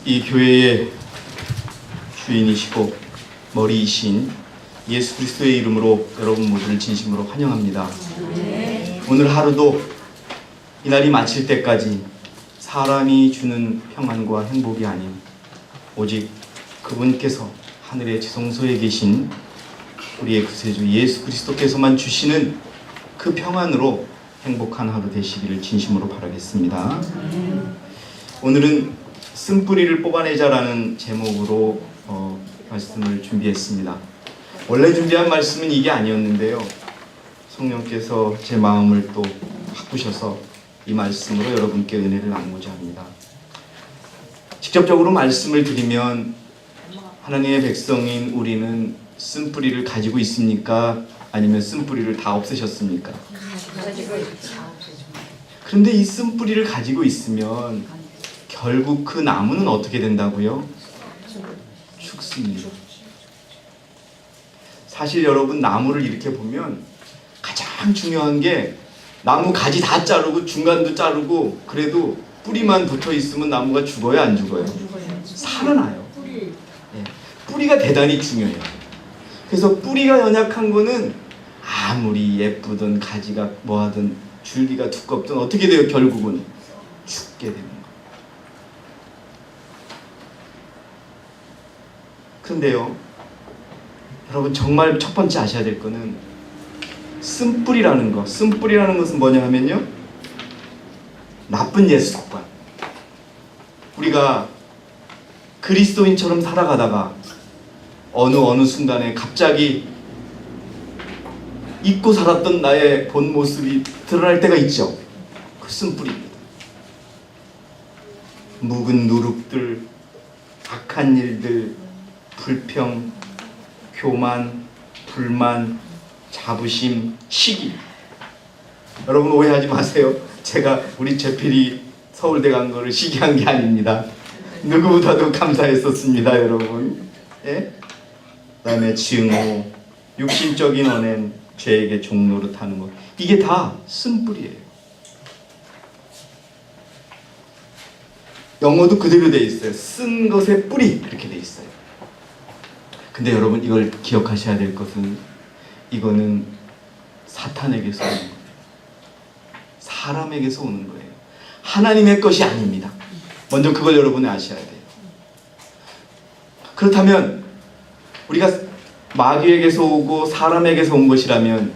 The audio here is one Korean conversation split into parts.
이 교회의 주인이시고 머리이신 예수 그리스도의 이름으로 여러분 모두를 진심으로 환영합니다. 오늘 하루도 이날이 마칠 때까지 사람이 주는 평안과 행복이 아닌 오직 그분께서 하늘의 지성소에 계신 우리의 구세주 예수 그리스도께서만 주시는 그 평안으로 행복한 하루 되시기를 진심으로 바라겠습니다. 오늘은 쓴뿌리를 뽑아내자라는 제목으로 말씀을 준비했습니다. 원래 준비한 말씀은 이게 아니었는데요, 성령께서 제 마음을 또 바꾸셔서 이 말씀으로 여러분께 은혜를 나누고자 합니다. 직접적으로 말씀을 드리면, 하나님의 백성인 우리는 쓴뿌리를 가지고 있습니까? 아니면 쓴뿌리를 다 없애셨습니까? 그런데 이 쓴뿌리를 가지고 있으면 결국 그 나무는 어떻게 된다고요? 죽습니다. 사실 여러분, 나무를 이렇게 보면 가장 중요한 게 나무 가지 다 자르고 중간도 자르고 그래도 뿌리만 붙어 있으면 나무가 죽어요, 안 죽어요? 살아나요. 뿌리가 대단히 중요해요. 그래서 뿌리가 연약한 거는 아무리 예쁘든 가지가 뭐하든 줄기가 두껍든 어떻게 돼요? 결국은 죽게 되는 거예요. 그런데요, 여러분 정말 첫 번째 아셔야 될 거는 쓴뿌리라는 거. 쓴뿌리라는 것은 뭐냐 하면요, 나쁜 옛 습관. 우리가 그리스도인처럼 살아가다가 어느 순간에 갑자기 잊고 살았던 나의 본 모습이 드러날 때가 있죠. 그 쓴뿌리입니다. 묵은 누룩들, 악한 일들, 불평, 교만, 불만, 자부심, 시기. 여러분 오해하지 마세요. 제가 우리 재필이 서울대 간 거를 시기한 게 아닙니다. 누구보다도 감사했었습니다, 여러분. 예? 그다음에 증오, 육신적인 언행, 죄에게 종노릇하는 것, 이게 다 쓴뿌리예요. 영어도 그대로 돼 있어요. 쓴 것의 뿌리, 이렇게 돼 있어요. 근데 여러분, 이걸 기억하셔야 될 것은 이거는 사탄에게서 오는 거예요. 사람에게서 오는 거예요. 하나님의 것이 아닙니다. 먼저 그걸 여러분이 아셔야 돼요. 그렇다면 우리가 마귀에게서 오고 사람에게서 온 것이라면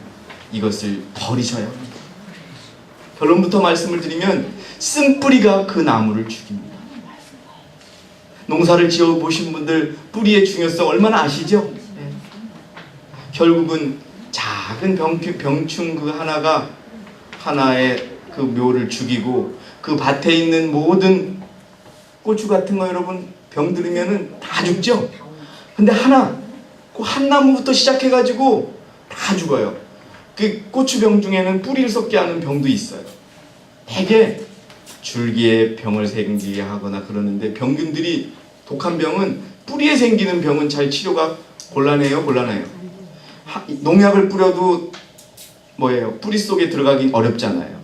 이것을 버리셔야 합니다. 결론부터 말씀을 드리면 쓴뿌리가 그 나무를 죽입니다. 농사를 지어보신 분들 뿌리의 중요성 얼마나 아시죠? 네. 결국은 작은 병충 그 하나가 하나의 그 묘를 죽이고, 그 밭에 있는 모든 고추 같은 거 여러분 병 들으면은 다 죽죠? 근데 그 한 나무부터 시작해가지고 다 죽어요. 그 고추병 중에는 뿌리를 썩게 하는 병도 있어요. 대개 줄기에 병을 생기게 하거나 그러는데, 병균들이 독한 병은, 뿌리에 생기는 병은 잘 치료가 곤란해요? 농약을 뿌려도 뭐예요? 뿌리 속에 들어가기 어렵잖아요.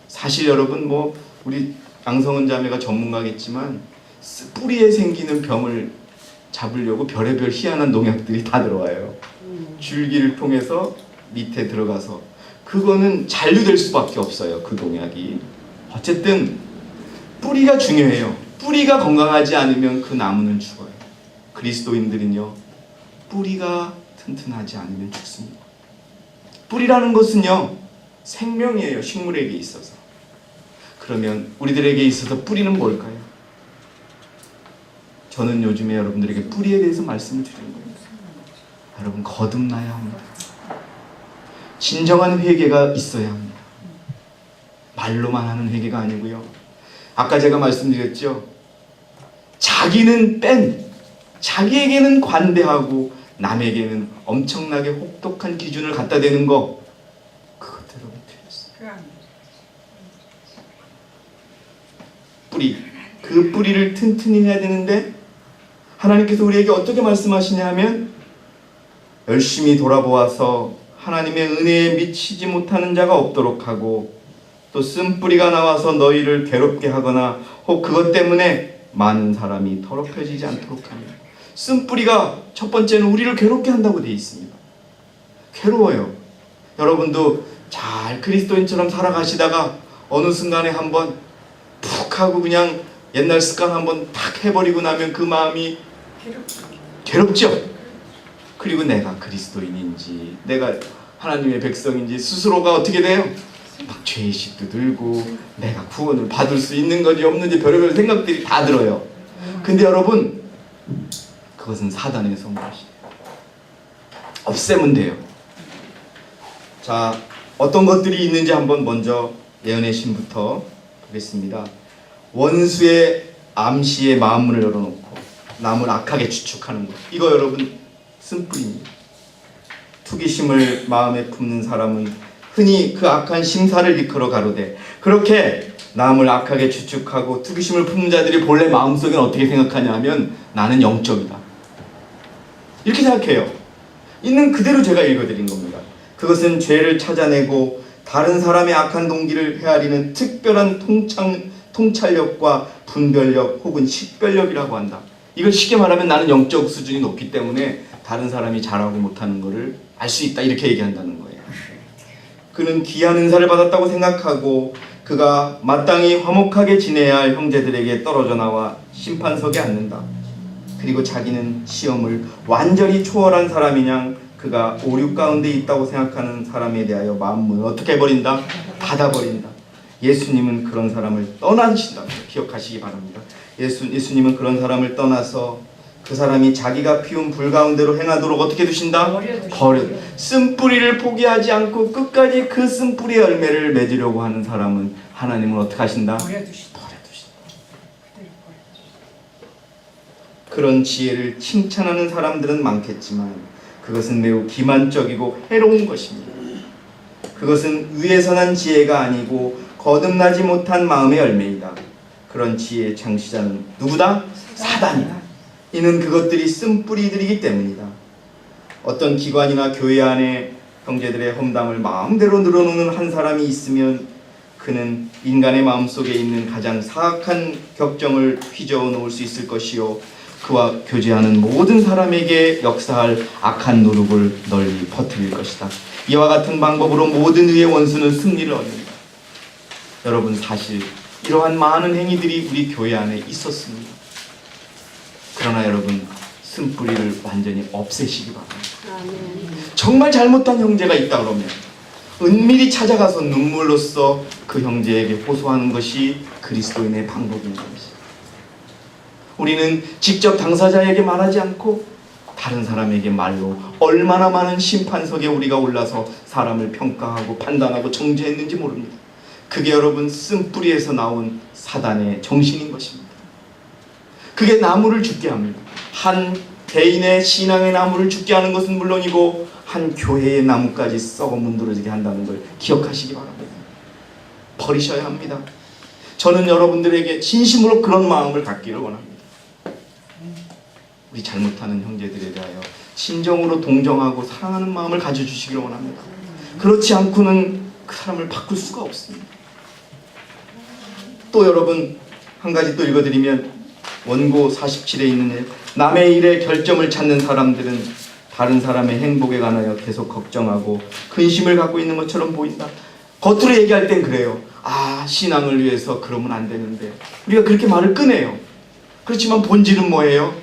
사실 여러분, 우리 양성은 자매가 전문가겠지만 뿌리에 생기는 병을 잡으려고 별의별 희한한 농약들이 다 들어와요. 줄기를 통해서 밑에 들어가서 그거는 잔류될 수밖에 없어요, 그 농약이. 어쨌든 뿌리가 중요해요. 뿌리가 건강하지 않으면 그 나무는 죽어요. 그리스도인들은요, 뿌리가 튼튼하지 않으면 죽습니다. 뿌리라는 것은요, 생명이에요, 식물에게 있어서. 그러면 우리들에게 있어서 뿌리는 뭘까요? 저는 요즘에 여러분들에게 뿌리에 대해서 말씀을 드리는 거예요. 여러분, 거듭나야 합니다. 진정한 회개가 있어야 합니다. 말로만 하는 회개가 아니고요. 아까 제가 말씀드렸죠. 자기에게는 관대하고 남에게는 엄청나게 혹독한 기준을 갖다 대는 거, 그것대로 틀렸어요. 그 뿌리를 튼튼히 해야 되는데, 하나님께서 우리에게 어떻게 말씀하시냐 하면, 열심히 돌아보아서 하나님의 은혜에 미치지 못하는 자가 없도록 하고, 또 쓴뿌리가 나와서 너희를 괴롭게 하거나 혹 그것 때문에 많은 사람이 더럽혀지지 않도록 하며. 쓴뿌리가 첫 번째는 우리를 괴롭게 한다고 되어 있습니다. 괴로워요. 여러분도 잘 그리스도인처럼 살아가시다가 어느 순간에 한번 푹 하고 그냥 옛날 습관 한번 탁 해버리고 나면 그 마음이 괴롭죠. 그리고 내가 그리스도인인지 내가 하나님의 백성인지 스스로가 어떻게 돼요? 막 죄의식도 들고 내가 구원을 받을 수 있는 건지 없는지 별의별 생각들이 다 들어요. 근데 여러분, 그것은 사단의 손맛이에요. 없애면 돼요. 자, 어떤 것들이 있는지 한번 먼저 예언의 신부터 보겠습니다. 원수의 암시에 마음문을 열어놓고 남을 악하게 추측하는 것, 이거 여러분 쓴뿌리입니다. 투기심을 마음에 품는 사람은 흔히 그 악한 심사를 이끌어 가로되, 그렇게 남을 악하게 추측하고 투기심을 품는 자들이 본래 마음속에는 어떻게 생각하냐 하면 나는 영적이다, 이렇게 생각해요. 있는 그대로 제가 읽어드린 겁니다. 그것은 죄를 찾아내고 다른 사람의 악한 동기를 헤아리는 특별한 통찰력과 분별력 혹은 식별력이라고 한다. 이걸 쉽게 말하면 나는 영적 수준이 높기 때문에 다른 사람이 잘하고 못하는 것을 알 수 있다, 이렇게 얘기한다는 거예요. 그는 귀한 은사를 받았다고 생각하고 그가 마땅히 화목하게 지내야 할 형제들에게 떨어져 나와 심판석에 앉는다. 그리고 자기는 시험을 완전히 초월한 사람이냐 그가 오류 가운데 있다고 생각하는 사람에 대하여 마음문을 어떻게 해버린다? 닫아버린다. 예수님은 그런 사람을 떠나신다. 기억하시기 바랍니다. 예수님은 그런 사람을 떠나서 그 사람이 자기가 피운 불 가운데로 행하도록 어떻게 두신다? 버려. 쓴뿌리를 포기하지 않고 끝까지 그 쓴뿌리의 열매를 맺으려고 하는 사람은 하나님은 어떻게 하신다? 버려두신다. 그런 지혜를 칭찬하는 사람들은 많겠지만 그것은 매우 기만적이고 해로운 것입니다. 그것은 위에서 난 지혜가 아니고 거듭나지 못한 마음의 열매이다. 그런 지혜의 창시자는 누구다? 사단이다. 이는 그것들이 쓴뿌리들이기 때문이다. 어떤 기관이나 교회 안에 형제들의 험담을 마음대로 늘어놓는 한 사람이 있으면 그는 인간의 마음속에 있는 가장 사악한 격정을 휘저어 놓을 수 있을 것이요 그와 교제하는 모든 사람에게 역사할 악한 노룩을 널리 퍼뜨릴 것이다. 이와 같은 방법으로 모든 의의 원수는 승리를 얻는다. 여러분, 사실 이러한 많은 행위들이 우리 교회 안에 있었습니다. 그러나 여러분, 쓴뿌리를 완전히 없애시기 바랍니다. 정말 잘못한 형제가 있다 그러면 은밀히 찾아가서 눈물로써 그 형제에게 호소하는 것이 그리스도인의 방법인 것입니다. 우리는 직접 당사자에게 말하지 않고 다른 사람에게 말로 얼마나 많은 심판석에 우리가 올라서 사람을 평가하고 판단하고 정죄했는지 모릅니다. 그게 여러분 쓴뿌리에서 나온 사단의 정신인 것입니다. 그게 나무를 죽게 합니다. 한 개인의 신앙의 나무를 죽게 하는 것은 물론이고 한 교회의 나무까지 썩어 문드러지게 한다는 걸 기억하시기 바랍니다. 버리셔야 합니다. 저는 여러분들에게 진심으로 그런 마음을 갖기를 원합니다. 우리 잘못하는 형제들에 대하여 진정으로 동정하고 사랑하는 마음을 가져주시기를 원합니다. 그렇지 않고는 그 사람을 바꿀 수가 없습니다. 또 여러분, 한 가지 또 읽어드리면 원고 47에 있는 남의 일에 결점을 찾는 사람들은 다른 사람의 행복에 관하여 계속 걱정하고 근심을 갖고 있는 것처럼 보인다. 겉으로 얘기할 땐 그래요. 신앙을 위해서 그러면 안 되는데, 우리가 그렇게 말을 꺼내요. 그렇지만 본질은 뭐예요?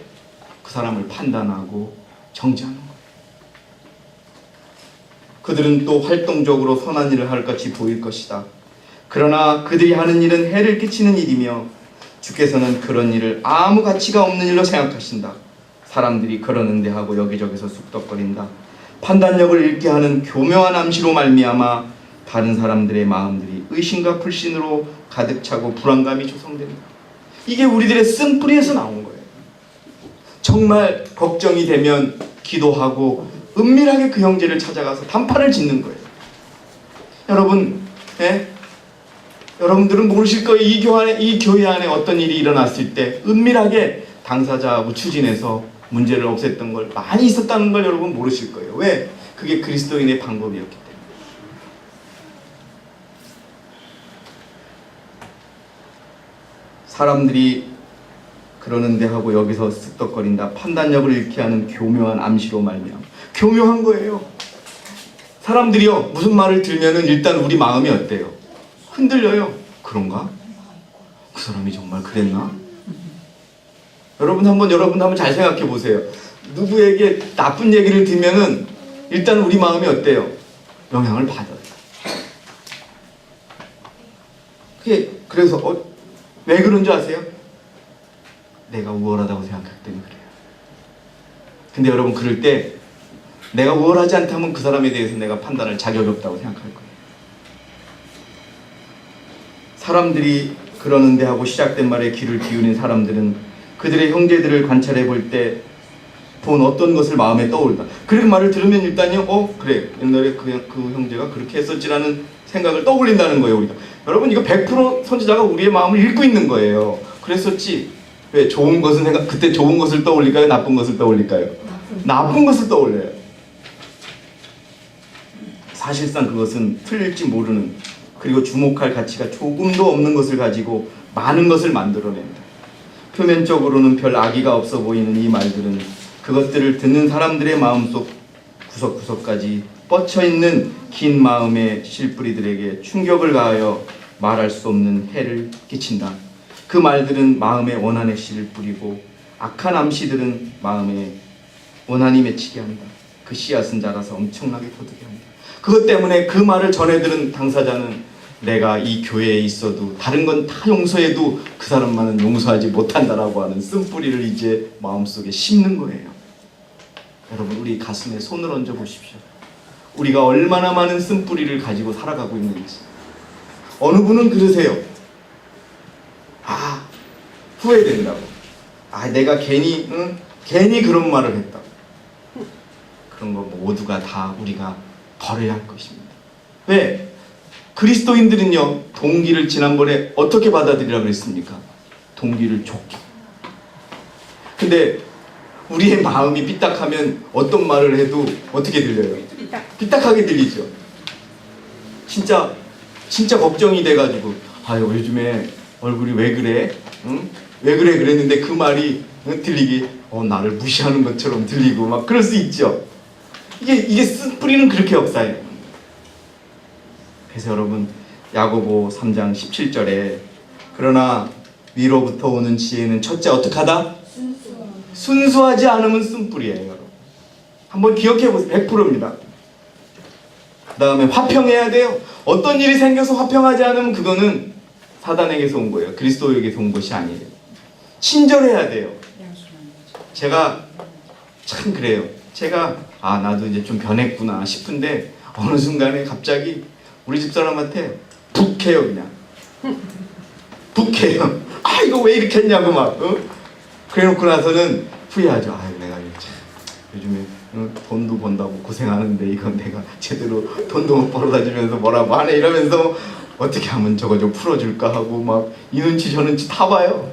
그 사람을 판단하고 정죄하는 거예요. 그들은 또 활동적으로 선한 일을 할 같이 보일 것이다. 그러나 그들이 하는 일은 해를 끼치는 일이며 주께서는 그런 일을 아무 가치가 없는 일로 생각하신다. 사람들이 그러는데 하고 여기저기서 쑥덕거린다. 판단력을 잃게 하는 교묘한 암시로 말미암아 다른 사람들의 마음들이 의심과 불신으로 가득 차고 불안감이 조성됩니다. 이게 우리들의 쓴뿌리에서 나온 거예요. 정말 걱정이 되면 기도하고 은밀하게 그 형제를 찾아가서 단판을 짓는 거예요. 여러분, 여러분들은 모르실 거예요. 이 교회 안에 어떤 일이 일어났을 때 은밀하게 당사자하고 추진해서 문제를 없앴던 걸 많이 있었다는 걸 여러분 모르실 거예요. 왜? 그게 그리스도인의 방법이었기 때문에. 사람들이 그러는데 하고 여기서 쓱덕거린다. 판단력을 잃게 하는 교묘한 암시로 말미암아. 교묘한 거예요. 사람들이요, 무슨 말을 들면은 일단 우리 마음이 어때요? 흔들려요. 그런가? 그 사람이 정말 그랬나? 여러분 한번 잘 생각해 보세요. 누구에게 나쁜 얘기를 들면은 일단 우리 마음이 어때요? 영향을 받아요. 그래서 왜 그런 줄 아세요? 내가 우월하다고 생각하기 때문에 그래요. 근데 여러분, 그럴 때 내가 우월하지 않다면 그 사람에 대해서 내가 판단할 자격이 없다고 생각할 거예요. 사람들이 그러는데 하고 시작된 말에 귀를 기울인 사람들은 그들의 형제들을 관찰해 볼 때 본 어떤 것을 마음에 떠올다. 그 말을 들으면 일단요, 그래, 옛날에 그 형제가 그렇게 했었지라는 생각을 떠올린다는 거예요. 우리가, 여러분, 이거 100% 선지자가 우리의 마음을 읽고 있는 거예요. 그랬었지. 왜? 좋은 것은 그때 좋은 것을 떠올릴까요? 나쁜 것을 떠올릴까요? 나쁜 것을 떠올려요. 사실상 그것은 틀릴지 모르는, 그리고 주목할 가치가 조금도 없는 것을 가지고 많은 것을 만들어냅니다. 표면적으로는 별 악의가 없어 보이는 이 말들은 그것들을 듣는 사람들의 마음속 구석구석까지 뻗쳐있는 긴 마음의 실뿌리들에게 충격을 가하여 말할 수 없는 해를 끼친다. 그 말들은 마음에 원한의 씨를 뿌리고 악한 암시들은 마음에 원한이 맺히게 한다. 그 씨앗은 자라서 엄청나게 거두게 한다. 그것 때문에 그 말을 전해들은 당사자는 내가 이 교회에 있어도 다른 건 다 용서해도 그 사람만은 용서하지 못한다라고 하는 쓴뿌리를 이제 마음속에 심는 거예요. 여러분, 우리 가슴에 손을 얹어 보십시오. 우리가 얼마나 많은 쓴뿌리를 가지고 살아가고 있는지. 어느 분은 그러세요. 후회된다고. 내가 괜히 그런 말을 했다. 그런 거 모두가 다 우리가 벌어야 할 것입니다. 왜? 그리스도인들은요, 동기를 지난번에 어떻게 받아들이라고 그랬습니까? 동기를 좋게. 근데 우리의 마음이 삐딱하면 어떤 말을 해도 어떻게 들려요? 삐딱하게 들리죠. 진짜 걱정이 돼가지고, 요즘에 얼굴이 왜 그래? 응? 왜 그래? 그랬는데 그 말이 들리기, 나를 무시하는 것처럼 들리고 막 그럴 수 있죠. 이게 쓴뿌리는 그렇게 역사해요. 그래서 여러분, 야고보 3장 17절에 그러나 위로부터 오는 지혜는 첫째 어떻게 하다? 순수하지 않으면 쓴뿌리예요. 여러분, 한번 기억해 보세요. 100%입니다. 그 다음에 화평해야 돼요. 어떤 일이 생겨서 화평하지 않으면 그거는 사단에게서 온 거예요. 그리스도에게서 온 것이 아니에요. 친절해야 돼요. 제가 참 그래요. 제가 나도 이제 좀 변했구나 싶은데 어느 순간에 갑자기 우리 집사람한테 북해요. 그냥 북해요. 이거 왜 이렇게 했냐고 막 그래놓고 나서는 후회하죠. 내가 요즘에 돈도 번다고 고생하는데 이건 내가 제대로 돈도 못 벌어다주면서 뭐라고 하네 이러면서 어떻게 하면 저거 좀 풀어줄까 하고 막 이 눈치 저 눈치 다 봐요.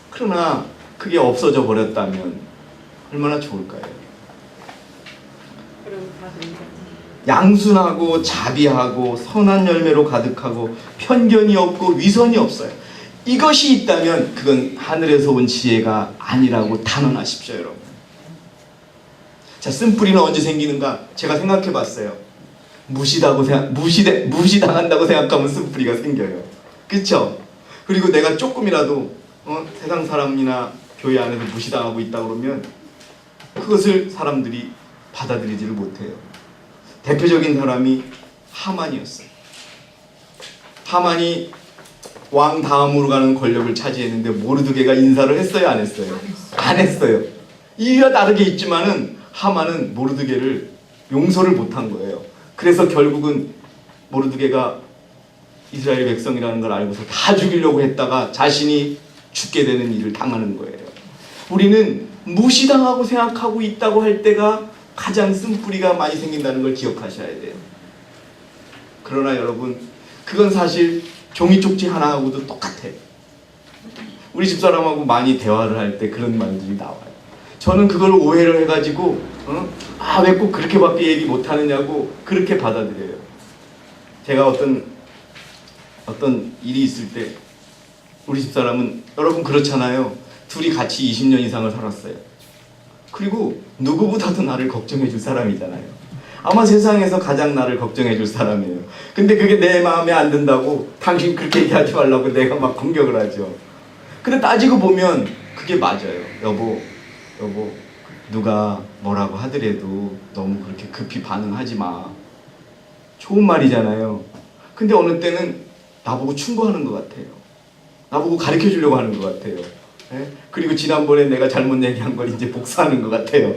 그러나 그게 없어져 버렸다면 얼마나 좋을까요? 양순하고 자비하고 선한 열매로 가득하고 편견이 없고 위선이 없어요. 이것이 있다면 그건 하늘에서 온 지혜가 아니라고 단언하십시오. 여러분. 자, 쓴뿌리는 언제 생기는가? 제가 생각해 봤어요. 무시당한다고 생각하면 쓴뿌리가 생겨요. 그쵸? 그리고 내가 조금이라도 세상 사람이나 교회 안에서 무시당하고 있다 그러면 그것을 사람들이 받아들이지를 못해요. 대표적인 사람이 하만이었어요. 하만이 왕 다음으로 가는 권력을 차지했는데 모르드게가 인사를 했어요, 안 했어요? 안 했어요. 이유가 다르게 있지만은 하만은 모르드게를 용서를 못한 거예요. 그래서 결국은 모르드게가 이스라엘 백성이라는 걸 알고서 다 죽이려고 했다가 자신이 죽게 되는 일을 당하는 거예요. 우리는 무시당하고 생각하고 있다고 할 때가 가장 쓴뿌리가 많이 생긴다는 걸 기억하셔야 돼요. 그러나 여러분, 그건 사실 종이 쪽지 하나하고도 똑같아요. 우리 집사람하고 많이 대화를 할 때 그런 말들이 나와요. 저는 그걸 오해를 해가지고 왜 꼭 그렇게밖에 얘기 못하느냐고 그렇게 받아들여요. 제가 어떤 일이 있을 때 우리 집사람은 여러분 그렇잖아요. 둘이 같이 20년 이상을 살았어요. 그리고 누구보다도 나를 걱정해 줄 사람이잖아요. 아마 세상에서 가장 나를 걱정해 줄 사람이에요. 근데 그게 내 마음에 안 든다고 당신 그렇게 얘기하지 말라고 내가 막 공격을 하죠. 근데 따지고 보면 그게 맞아요. 여보 누가 뭐라고 하더라도 너무 그렇게 급히 반응하지 마. 좋은 말이잖아요. 근데 어느 때는 나보고 충고하는 것 같아요. 나보고 가르쳐 주려고 하는 것 같아요. 예? 그리고 지난번에 내가 잘못 얘기한 걸 이제 복수하는 것 같아요.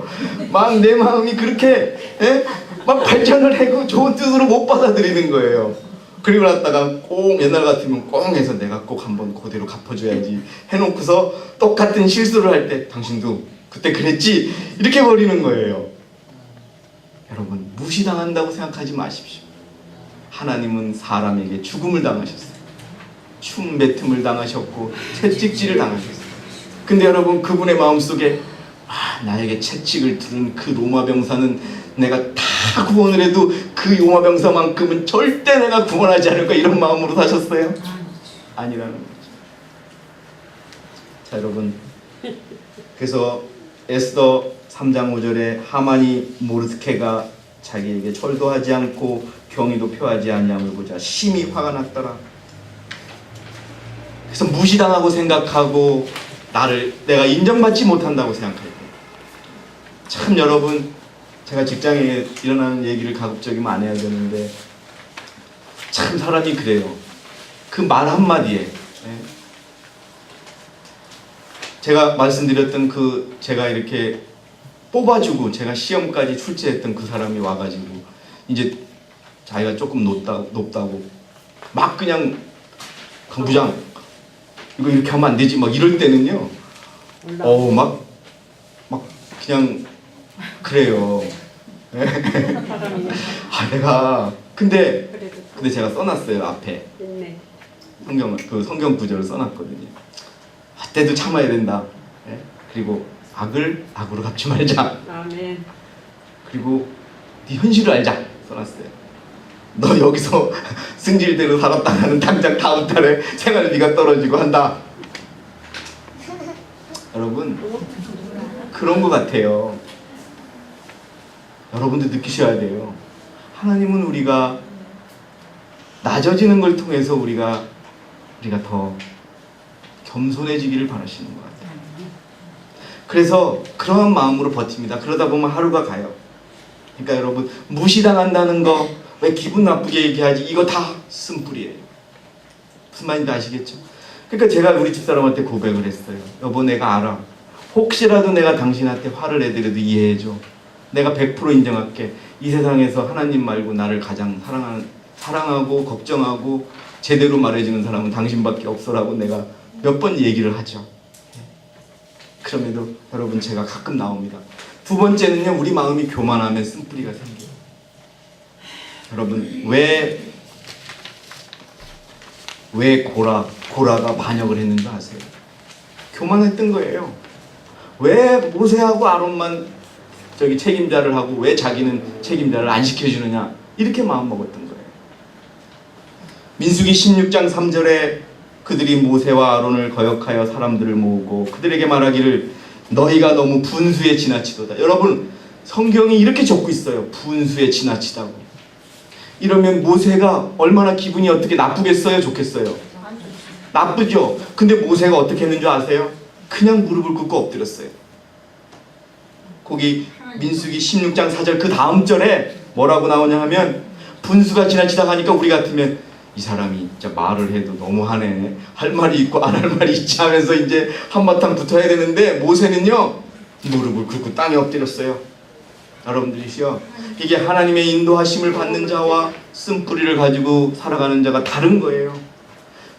막 내 마음이 그렇게 예? 막 발전을 하고 좋은 뜻으로 못 받아들이는 거예요. 그리고 났다가 꼭 옛날 같으면 꼭 해서 내가 꼭 한번 그대로 갚아줘야지 해놓고서 똑같은 실수를 할 때 당신도 그때 그랬지 이렇게 버리는 거예요. 여러분 무시당한다고 생각하지 마십시오. 하나님은 사람에게 죽음을 당하셨어요. 춤뱉음을 당하셨고 채찍질을 당하셨어요. 근데 여러분 그분의 마음속에 나에게 채찍을 들은 그 로마 병사는 내가 다 구원을 해도 그 로마 병사만큼은 절대 내가 구원하지 않을 거야 이런 마음으로 사셨어요? 아니라는 거죠. 자 여러분 그래서 에스더 3장 5절에 하만이 모르드케가 자기에게 철도하지 않고 경의도 표하지 아니함을 보자 심히 화가 났더라. 그래서 무시당하고 생각하고 내가 인정받지 못한다고 생각할 때 참 여러분 제가 직장에 일어나는 얘기를 가급적이면 안 해야 되는데 참 사람이 그래요. 그 말 한마디에 제가 말씀드렸던 제가 이렇게 뽑아주고 제가 시험까지 출제했던 그 사람이 와가지고 이제 자기가 조금 높다고 막 그냥 강부장 이거 이렇게 하면 안 되지 막 이럴 때는요 막 그냥 그래요. 내가 근데 제가 써놨어요 앞에 성경 구절을 써놨거든요. 때도 참아야 된다. 그리고 악을 악으로 갚지 말자. 아멘. 그리고 네 현실을 알자 써놨어요. 너 여기서 승질대로 살았다가는 당장 다음 달에 생활비가 떨어지고 한다. 여러분 그런 것 같아요. 여러분도 느끼셔야 돼요. 하나님은 우리가 낮아지는 걸 통해서 우리가 더 겸손해지기를 바라시는 것 같아요. 그래서 그런 마음으로 버팁니다. 그러다 보면 하루가 가요. 그러니까 여러분 무시당한다는 거 왜 기분 나쁘게 얘기하지? 이거 다 쓴뿌리예요. 무슨 말인지 아시겠죠? 그러니까 제가 우리 집사람한테 고백을 했어요. 여보 내가 알아. 혹시라도 내가 당신한테 화를 내더라도 이해해줘. 내가 100% 인정할게. 이 세상에서 하나님 말고 나를 가장 사랑하고 걱정하고 제대로 말해주는 사람은 당신밖에 없어라고 내가 몇 번 얘기를 하죠. 그럼에도 여러분 제가 가끔 나옵니다. 두 번째는요 우리 마음이 교만하면 쓴뿌리가 생겨요. 여러분 왜 고라가 반역을 했는지 아세요? 교만했던 거예요. 왜 모세하고 아론만 책임자를 하고 왜 자기는 책임자를 안 시켜주느냐 이렇게 마음먹었던 거예요. 민수기 16장 3절에 그들이 모세와 아론을 거역하여 사람들을 모으고 그들에게 말하기를 너희가 너무 분수에 지나치도다. 여러분 성경이 이렇게 적고 있어요. 분수에 지나치다고. 이러면 모세가 얼마나 기분이 어떻게 나쁘겠어요? 좋겠어요? 나쁘죠? 근데 모세가 어떻게 했는 줄 아세요? 그냥 무릎을 꿇고 엎드렸어요. 거기 민수기 16장 4절 그 다음 절에 뭐라고 나오냐 하면 분수가 지나치다 가니까 우리 같으면 이 사람이 진짜 말을 해도 너무하네. 할 말이 있고 안 할 말이 있지 하면서 이제 한바탕 붙어야 되는데 모세는요 무릎을 꿇고 땅에 엎드렸어요. 여러분들이시여 이게 하나님의 인도하심을 받는 자와 쓴뿌리를 가지고 살아가는 자가 다른 거예요.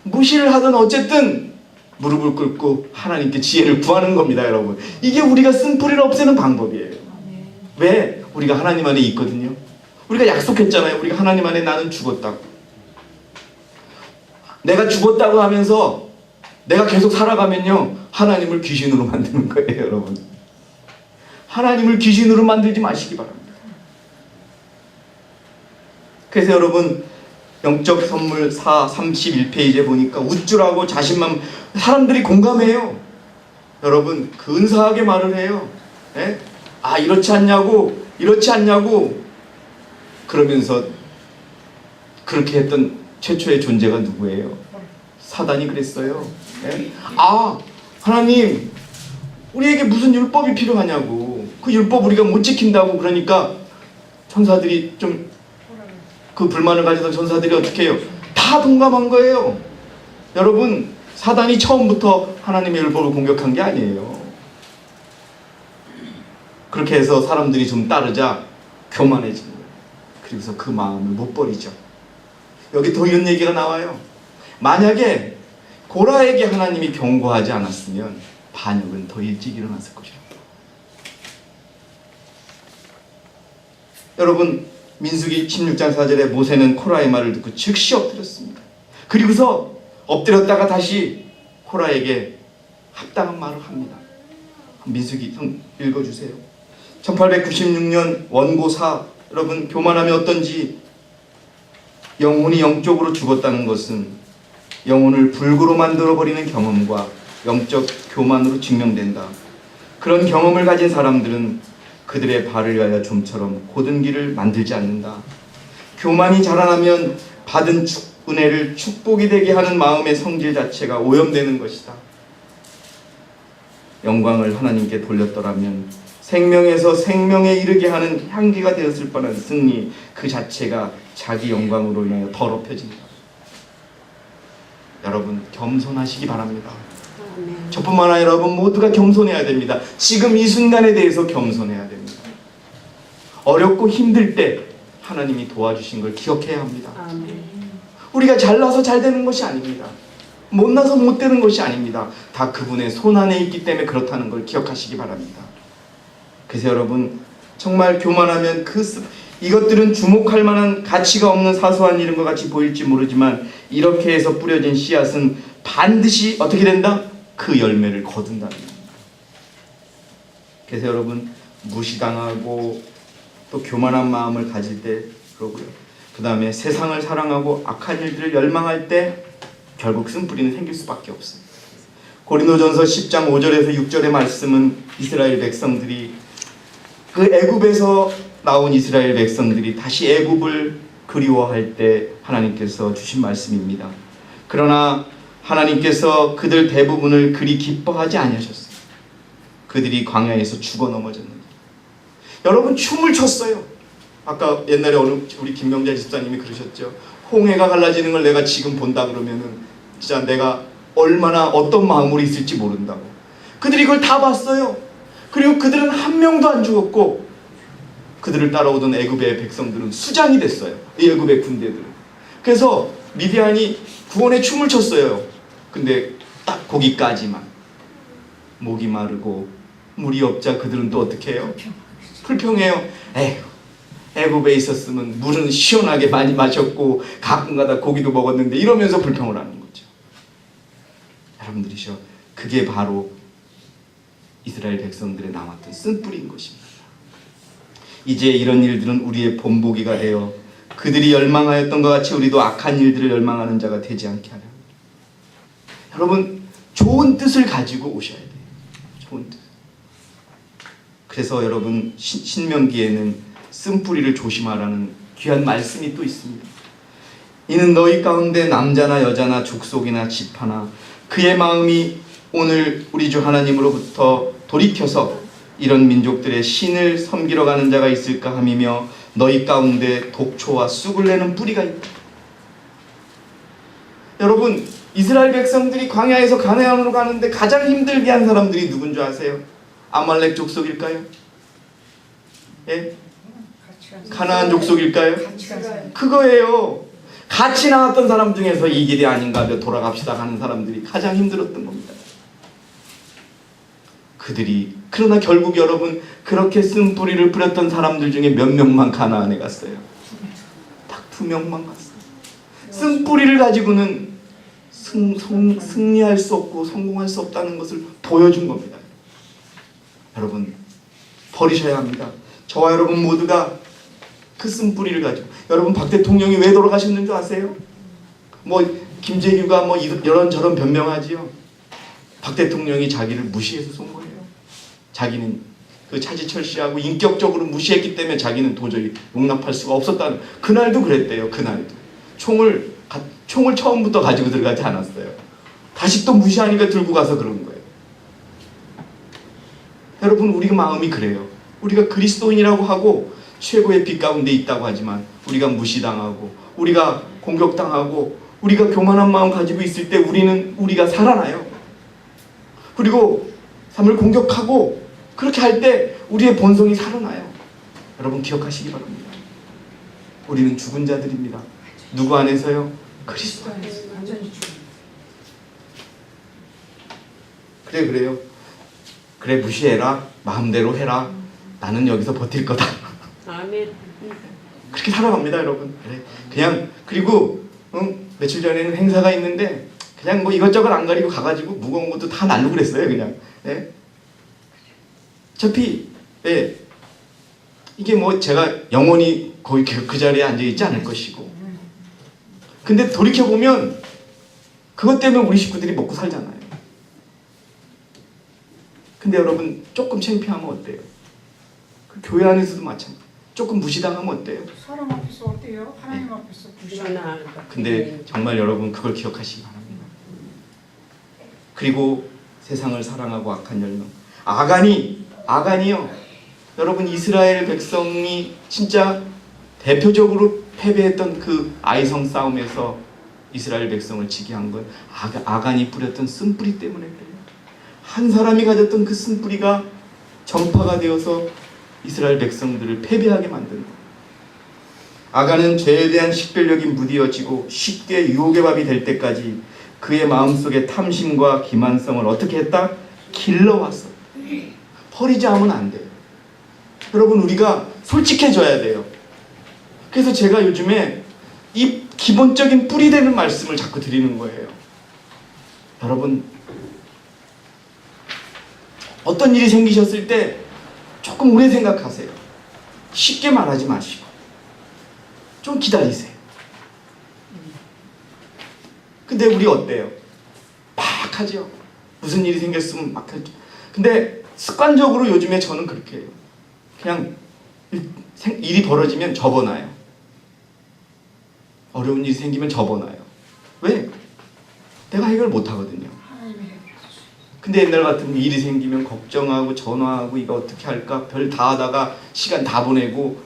무시를 하든 어쨌든 무릎을 꿇고 하나님께 지혜를 구하는 겁니다. 여러분 이게 우리가 쓴뿌리를 없애는 방법이에요. 왜? 우리가 하나님 안에 있거든요. 우리가 약속했잖아요. 우리가 하나님 안에 나는 죽었다고. 내가 죽었다고 하면서 내가 계속 살아가면요 하나님을 귀신으로 만드는 거예요. 여러분 하나님을 귀신으로 만들지 마시기 바랍니다. 그래서 여러분 영적 선물 31페이지에 보니까 웃주라고 자신만 사람들이 공감해요. 여러분 근사하게 말을 해요. 예? 아 이렇지 않냐고 그러면서 그렇게 했던 최초의 존재가 누구예요? 사단이 그랬어요. 예? 아 하나님 우리에게 무슨 율법이 필요하냐고, 그 율법 우리가 못 지킨다고. 그러니까 천사들이 좀 그 불만을 가지던 천사들이 어떻게 해요? 다 동감한 거예요. 여러분 사단이 처음부터 하나님의 율법을 공격한 게 아니에요. 그렇게 해서 사람들이 좀 따르자 교만해지는 거예요. 그래서 그 마음을 못 버리죠. 여기 더 이런 얘기가 나와요. 만약에 고라에게 하나님이 경고하지 않았으면 반역은 더 일찍 일어났을 것이라고. 여러분 민수기 16장 4절에 모세는 코라의 말을 듣고 즉시 엎드렸습니다. 그리고서 엎드렸다가 다시 코라에게 합당한 말을 합니다. 민수기 읽어주세요. 1896년 원고4. 여러분 교만하면 어떤지. 영혼이 영적으로 죽었다는 것은 영혼을 불구로 만들어버리는 경험과 영적 교만으로 증명된다. 그런 경험을 가진 사람들은 그들의 발을 위하여 좀처럼 곧은 길을 만들지 않는다. 교만이 자라나면 받은 은혜를 축복이 되게 하는 마음의 성질 자체가 오염되는 것이다. 영광을 하나님께 돌렸더라면 생명에서 생명에 이르게 하는 향기가 되었을 뻔한 승리 그 자체가 자기 영광으로 인하여 더럽혀진다. 여러분 겸손하시기 바랍니다. 저뿐만 아니라 여러분 모두가 겸손해야 됩니다. 지금 이 순간에 대해서 겸손해야 됩니다. 어렵고 힘들 때 하나님이 도와주신 걸 기억해야 합니다. 우리가 잘나서 잘 되는 것이 아닙니다. 못나서 못 되는 것이 아닙니다. 다 그분의 손 안에 있기 때문에 그렇다는 걸 기억하시기 바랍니다. 그래서 여러분 정말 교만하면 이것들은 주목할 만한 가치가 없는 사소한 일인 것 같이 보일지 모르지만 이렇게 해서 뿌려진 씨앗은 반드시 어떻게 된다? 그 열매를 거둔다는 겁니다. 그래서 여러분 무시당하고 또 교만한 마음을 가질 때 그러고요. 그 다음에 세상을 사랑하고 악한 일들을 열망할 때 결국 쓴뿌리는 생길 수밖에 없어요. 고린도전서 10장 5절에서 6절의 말씀은 이스라엘 백성들이 그 애굽에서 나온 이스라엘 백성들이 다시 애굽을 그리워할 때 하나님께서 주신 말씀입니다. 그러나 하나님께서 그들 대부분을 그리 기뻐하지 아니하셨어요. 그들이 광야에서 죽어 넘어졌는데 여러분 춤을 췄어요. 아까 옛날에 우리 김명자 집사님이 그러셨죠. 홍해가 갈라지는 걸 내가 지금 본다 그러면은 진짜 내가 얼마나 어떤 마음으로 있을지 모른다고. 그들이 그걸 다 봤어요. 그리고 그들은 한 명도 안 죽었고 그들을 따라오던 애굽의 백성들은 수장이 됐어요. 이 애굽의 군대들은. 그래서 미디안이 구원의 춤을 췄어요. 근데 딱 거기까지만. 목이 마르고 물이 없자 그들은 또 어떻게 해요? 불평해요. 에휴, 애굽에 있었으면 물은 시원하게 많이 마셨고 가끔가다 고기도 먹었는데 이러면서 불평을 하는 거죠. 여러분들이죠. 그게 바로 이스라엘 백성들의 남았던 쓴뿌리인 것입니다. 이제 이런 일들은 우리의 본보기가 되어 그들이 열망하였던 것 같이 우리도 악한 일들을 열망하는 자가 되지 않게 하려. 여러분 좋은 뜻을 가지고 오셔야 돼요. 좋은 뜻. 그래서 여러분 신명기에는 쓴뿌리를 조심하라는 귀한 말씀이 또 있습니다. 이는 너희 가운데 남자나 여자나 족속이나 지파나 그의 마음이 오늘 우리 주 하나님으로부터 돌이켜서 이런 민족들의 신을 섬기러 가는 자가 있을까 함이며 너희 가운데 독초와 쑥을 내는 뿌리가 있다. 여러분 이스라엘 백성들이 광야에서 가나안으로 가는데 가장 힘들게 한 사람들이 누군 줄 아세요? 아말렉 족속일까요? 예? 가나안 족속일까요? 그거예요. 같이 나왔던 사람 중에서 이 길이 아닌가 하며 돌아갑시다 하는 사람들이 가장 힘들었던 겁니다. 그들이 그러나 결국 여러분 그렇게 쓴뿌리를 뿌렸던 사람들 중에 몇 명만 가나안에 갔어요? 딱 2명만 갔어요. 쓴뿌리를 가지고는 승리할 수 없고 성공할 수 없다는 것을 보여준 겁니다. 여러분 버리셔야 합니다. 저와 여러분 모두가 그 쓴뿌리를 가지고 여러분 박 대통령이 왜 돌아가셨는 줄 아세요? 뭐 김재규가 뭐 이런저런 변명하지요. 박 대통령이 자기를 무시해서 쏜 거예요. 자기는 그 차지철 씨하고 인격적으로 무시했기 때문에 자기는 도저히 용납할 수가 없었다는, 그날도 그랬대요. 그날도 총을 처음부터 가지고 들어가지 않았어요. 다시 또 무시하니까 들고 가서 그런 거예요. 여러분 우리가 마음이 그래요. 우리가 그리스도인이라고 하고 최고의 빛 가운데 있다고 하지만 우리가 무시당하고 우리가 공격당하고 우리가 교만한 마음 가지고 있을 때 우리가 살아나요. 그리고 삶을 공격하고 그렇게 할 때 우리의 본성이 살아나요. 여러분 기억하시기 바랍니다. 우리는 죽은 자들입니다. 누구 안에서요? 그리스도 안에서. 그래요. 그래 무시해라. 마음대로 해라. 나는 여기서 버틸 거다. 아멘. 그렇게 살아갑니다, 여러분. 그냥 그리고 며칠 전에는 행사가 있는데 그냥 뭐 이것저것 안 가리고 가가지고 무거운 것도 다 날르고 그랬어요, 그냥. 예? 어차피 이게 뭐 제가 영원히 거의 그 자리에 앉아 있지 않을 것이고. 근데 돌이켜 보면 그것 때문에 우리 식구들이 먹고 살잖아요. 근데 여러분 조금 창피하면 어때요? 그 교회 안에서도 마찬가지. 조금 무시당하면 어때요? 사람 앞에서 어때요? 하나님 앞에서 무시하나. 근데 정말 여러분 그걸 기억하시기 바랍니다. 그리고 세상을 사랑하고 악한 열명. 아간이요. 여러분 이스라엘 백성이 진짜 대표적으로 패배했던 그 아이성 싸움에서 이스라엘 백성을 지게 한 건 아간이 뿌렸던 쓴뿌리 때문에 그래요. 한 사람이 가졌던 그 쓴뿌리가 전파가 되어서 이스라엘 백성들을 패배하게 만든 거예요. 아간은 죄에 대한 식별력이 무디어지고 쉽게 유혹의 밥이 될 때까지 그의 마음속에 탐심과 기만성을 어떻게 했다? 길러왔어. 버리지 않으면 안 돼요. 여러분 우리가 솔직해져야 돼요. 그래서 제가 요즘에 이 기본적인 뿌리 되는 말씀을 자꾸 드리는 거예요. 여러분 어떤 일이 생기셨을 때 조금 오래 생각하세요. 쉽게 말하지 마시고 좀 기다리세요. 근데 우리 어때요? 막 하죠. 무슨 일이 생겼으면 막 하죠. 근데 습관적으로 요즘에 저는 그렇게 해요. 그냥 일이 벌어지면 접어놔요. 어려운 일이 생기면 접어놔요. 왜? 내가 해결 못하거든요. 근데 옛날 같으면 일이 생기면 걱정하고 전화하고 이거 어떻게 할까 별 다 하다가 시간 다 보내고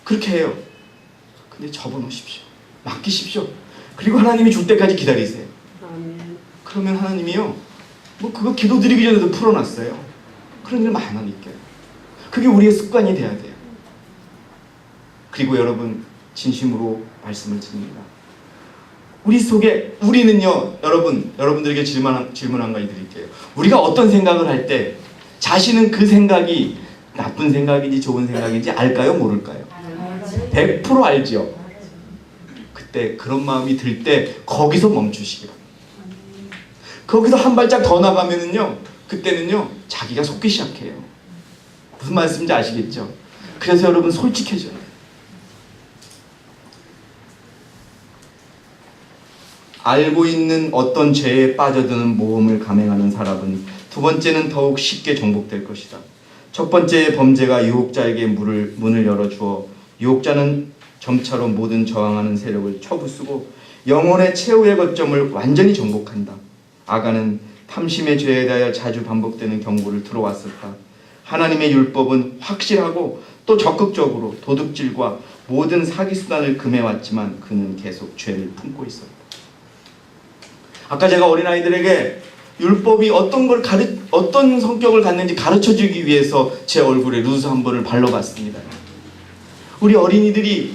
그렇게 해요. 근데 접어놓으십시오. 맡기십시오. 그리고 하나님이 줄 때까지 기다리세요. 그러면 하나님이요 뭐 그거 기도드리기 전에도 풀어놨어요. 그런 일 많으니까요. 그게 우리의 습관이 돼야 돼요. 그리고 여러분 진심으로 말씀을 드립니다. 우리 속에 우리는요 여러분들에게 질문 한 가지 드릴게요. 우리가 어떤 생각을 할 때 자신은 그 생각이 나쁜 생각인지 좋은 생각인지 알까요? 모를까요? 100% 알죠. 그때 그런 마음이 들 때 거기서 멈추시기 바랍니다. 거기서 한 발짝 더 나가면은요 그때는요 자기가 속기 시작해요. 무슨 말씀인지 아시겠죠? 그래서 여러분 솔직해져요. 알고 있는 어떤 죄에 빠져드는 모험을 감행하는 사람은 두 번째는 더욱 쉽게 정복될 것이다. 첫 번째의 범죄가 유혹자에게 문을 열어주어 유혹자는 점차로 모든 저항하는 세력을 쳐부수고 영혼의 최후의 거점을 완전히 정복한다. 아간은 탐심의 죄에 대하여 자주 반복되는 경고를 들어왔었다. 하나님의 율법은 확실하고 또 적극적으로 도둑질과 모든 사기수단을 금해왔지만 그는 계속 죄를 품고 있었다. 아까 제가 어린아이들에게 율법이 어떤 성격을 갖는지 가르쳐주기 위해서 제 얼굴에 루즈 한 번을 발라봤습니다. 우리 어린이들이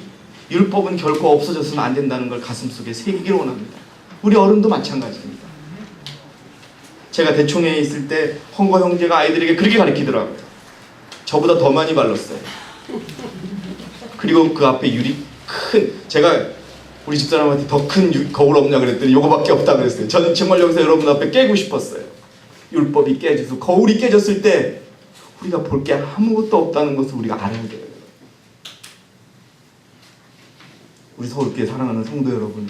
율법은 결코 없어져서는 안 된다는 걸 가슴속에 새기길 원합니다. 우리 어른도 마찬가지입니다. 제가 대총회에 있을 때 헝거 형제가 아이들에게 그렇게 가르치더라고요. 저보다 더 많이 발랐어요. 그리고 그 앞에 제가 우리 집사람한테 더 큰 거울 없냐 그랬더니 요거밖에 없다 그랬어요. 저는 정말 여기서 여러분 앞에 깨고 싶었어요. 율법이 깨져서 거울이 깨졌을 때 우리가 볼 게 아무것도 없다는 것을 우리가 알아야 돼요. 우리 서울교회 사랑하는 성도 여러분,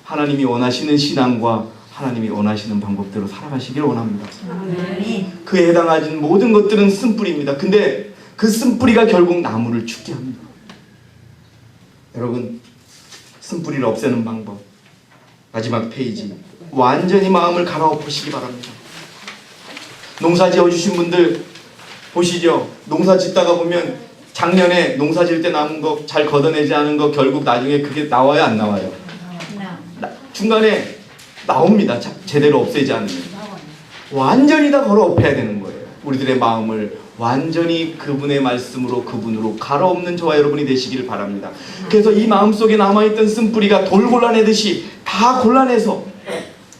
하나님이 원하시는 신앙과 하나님이 원하시는 방법대로 살아가시길 원합니다. 그에 해당하는 모든 것들은 쓴뿌리입니다. 근데 그 쓴뿌리가 결국 나무를 죽게 합니다. 여러분, 쓴뿌리를 없애는 방법, 마지막 페이지, 완전히 마음을 갈아엎으시기 바랍니다. 농사 지어주신 분들 보시죠. 농사 짓다가 보면 작년에 농사 지을 때 남은 거 잘 걷어내지 않은 거 결국 나중에 그게 나와요, 안 나와요? 중간에 나옵니다. 제대로 없애지 않으면. 완전히 다 걸어엎어야 되는 거예요. 우리들의 마음을 완전히 그분의 말씀으로, 그분으로 갈아엎는 저와 여러분이 되시기를 바랍니다. 그래서 이 마음속에 남아있던 쓴뿌리가 돌 골라내듯이 다 골라내서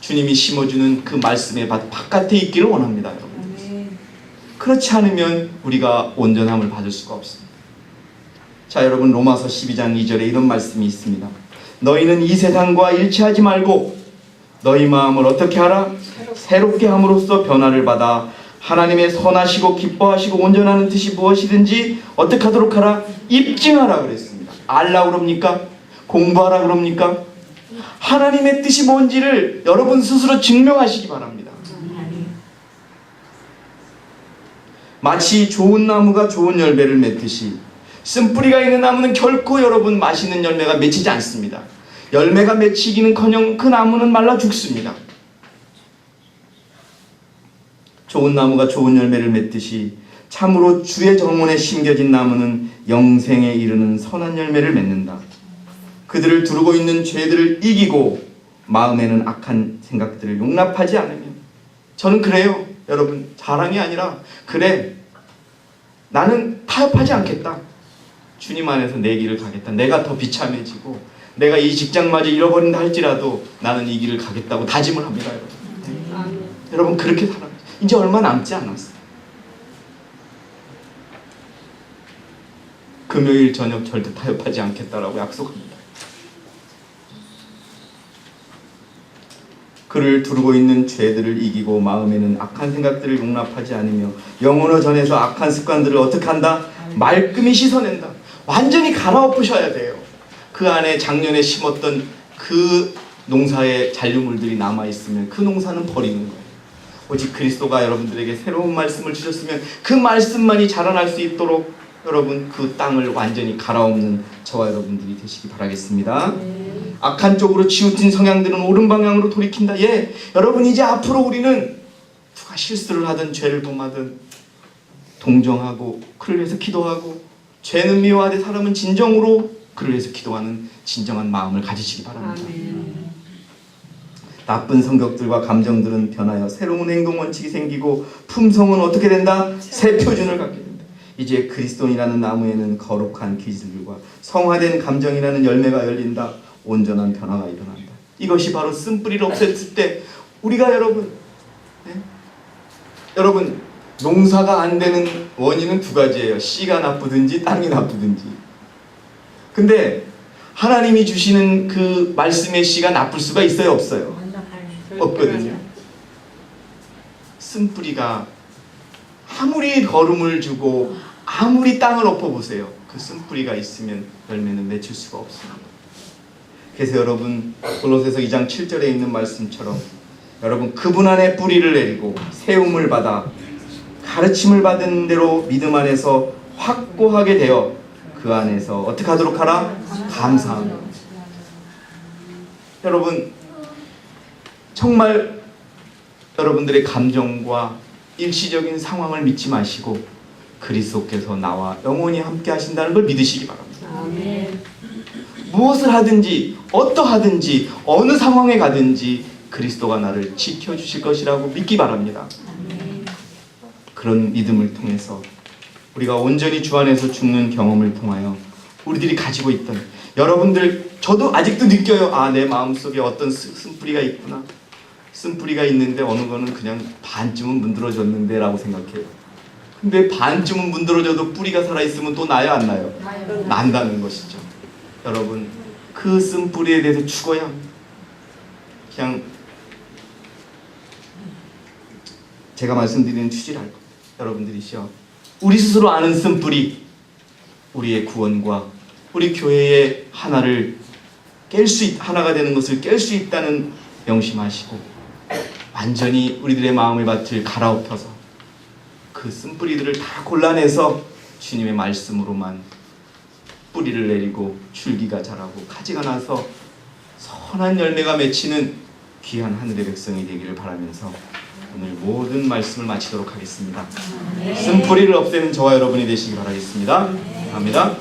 주님이 심어주는 그 말씀의 밭 바깥에 있기를 원합니다, 여러분. 그렇지 않으면 우리가 온전함을 받을 수가 없습니다. 자, 여러분, 로마서 12장 2절에 이런 말씀이 있습니다. 너희는 이 세상과 일치하지 말고 너희 마음을 어떻게 하라? 새롭게 함으로써 변화를 받아 하나님의 선하시고 기뻐하시고 온전하는 뜻이 무엇이든지 어떻게 하도록 하라? 입증하라 그랬습니다. 알라 그럽니까? 공부하라 그럽니까? 하나님의 뜻이 뭔지를 여러분 스스로 증명하시기 바랍니다. 마치 좋은 나무가 좋은 열매를 맺듯이 쓴뿌리가 있는 나무는 결코 여러분 맛있는 열매가 맺히지 않습니다. 열매가 맺히기는커녕 그 나무는 말라 죽습니다. 좋은 나무가 좋은 열매를 맺듯이 참으로 주의 정원에 심겨진 나무는 영생에 이르는 선한 열매를 맺는다. 그들을 두르고 있는 죄들을 이기고 마음에는 악한 생각들을 용납하지 않으면, 저는 그래요. 여러분, 자랑이 아니라 그래, 나는 타협하지 않겠다. 주님 안에서 내 길을 가겠다. 내가 더 비참해지고 내가 이 직장마저 잃어버린다 할지라도 나는 이 길을 가겠다고 다짐을 합니다. 여러분, 여러분 그렇게 살아요. 이제 얼마 남지 않았어요. 금요일 저녁 절대 타협하지 않겠다라고 약속합니다. 그를 두르고 있는 죄들을 이기고 마음에는 악한 생각들을 용납하지 않으며 영혼의 전에서 악한 습관들을 어떻게 한다? 말끔히 씻어낸다. 완전히 갈아엎으셔야 돼요. 그 안에 작년에 심었던 그 농사의 잔류물들이 남아있으면 그 농사는 버리는 거예요. 오직 그리스도가 여러분들에게 새로운 말씀을 주셨으면 그 말씀만이 자라날 수 있도록 여러분 그 땅을 완전히 갈아엎는 저와 여러분들이 되시기 바라겠습니다. 악한 쪽으로 치우친 성향들은 옳은 방향으로 돌이킨다. 예, 여러분 이제 앞으로 우리는 누가 실수를 하든 죄를 범하든 동정하고 그를 위해서 기도하고, 죄는 미워하되 사람은 진정으로 그를 위해서 기도하는 진정한 마음을 가지시기 바랍니다. 나쁜 성격들과 감정들은 변하여 새로운 행동 원칙이 생기고 품성은 어떻게 된다? 새 표준을 갖게 된다. 이제 그리스도인이라는 나무에는 거룩한 기질들과 성화된 감정이라는 열매가 열린다. 온전한 변화가 일어난다. 이것이 바로 쓴뿌리를 없앴을 때 우리가 여러분, 여러분 농사가 안 되는 원인은 두 가지예요. 씨가 나쁘든지 땅이 나쁘든지. 근데 하나님이 주시는 그 말씀의 씨가 나쁠 수가 있어요, 없어요? 없거든요. 쓴뿌리가 아무리 거름을 주고 아무리 땅을 엎어보세요. 그 쓴뿌리가 있으면 열매는 맺힐 수가 없습니다. 그래서 여러분 골로새서 2장 7절에 있는 말씀처럼 여러분 그분 안에 뿌리를 내리고 세움을 받아 가르침을 받은 대로 믿음 안에서 확고하게 되어 그 안에서 어떻게 하도록 하라? 감사하며. 여러분 정말 여러분들의 감정과 일시적인 상황을 믿지 마시고 그리스도께서 나와 영원히 함께 하신다는 걸 믿으시기 바랍니다. 아멘. 무엇을 하든지 어떠하든지 어느 상황에 가든지 그리스도가 나를 지켜주실 것이라고 믿기 바랍니다. 아멘. 그런 믿음을 통해서 우리가 온전히 주 안에서 죽는 경험을 통하여 우리들이 가지고 있던, 여러분들 저도 아직도 느껴요. 아, 내 마음속에 어떤 쓴뿌리가 있구나. 쓴뿌리가 있는데 어느 거는 그냥 반쯤은 문드러졌는데 라고 생각해요. 근데 반쯤은 문드러져도 뿌리가 살아있으면 또 나요, 안 나요? 난다는 것이죠. 여러분 그 쓴뿌리에 대해서 죽어야 합니다. 그냥 제가 말씀드리는 취지를 알 겁니다. 여러분들이시여, 우리 스스로 아는 쓴뿌리, 우리의 구원과 우리 교회의 하나를 하나가 되는 것을 깰 수 있다는 명심하시고 완전히 우리들의 마음의 밭을 갈아엎혀서 그 쓴뿌리들을 다 골라내서 주님의 말씀으로만 뿌리를 내리고 줄기가 자라고 가지가 나서 선한 열매가 맺히는 귀한 하늘의 백성이 되기를 바라면서 오늘 모든 말씀을 마치도록 하겠습니다. 쓴뿌리를 없애는 저와 여러분이 되시기 바라겠습니다. 감사합니다.